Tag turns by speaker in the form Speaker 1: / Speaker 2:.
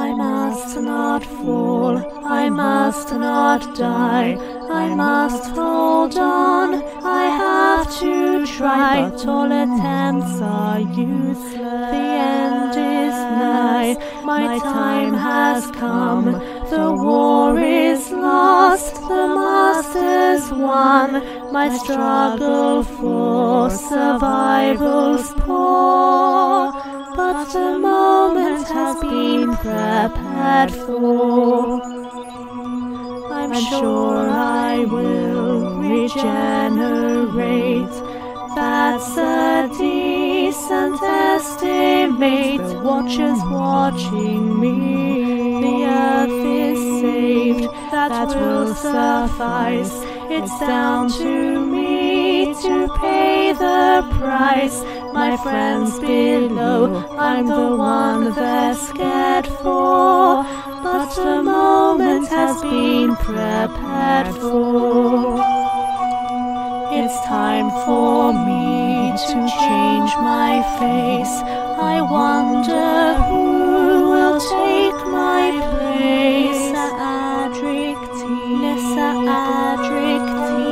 Speaker 1: I must not fall, I must not die, I must hold on, I have to try, but all attempts are useless. The end is nigh, my time has come, the war is lost, the master's won, my struggle for survival's poor, but the moment has been prepared for. I'm sure I will regenerate, that's a decent estimate. The watcher's watching me, the earth is saved, that will suffice. It's down to me to pay the price. My friends below, I'm the one they're scared for, but the moment has been prepared for. It's time for me to change my face. I wonder who will take my place. Lissa Adric T.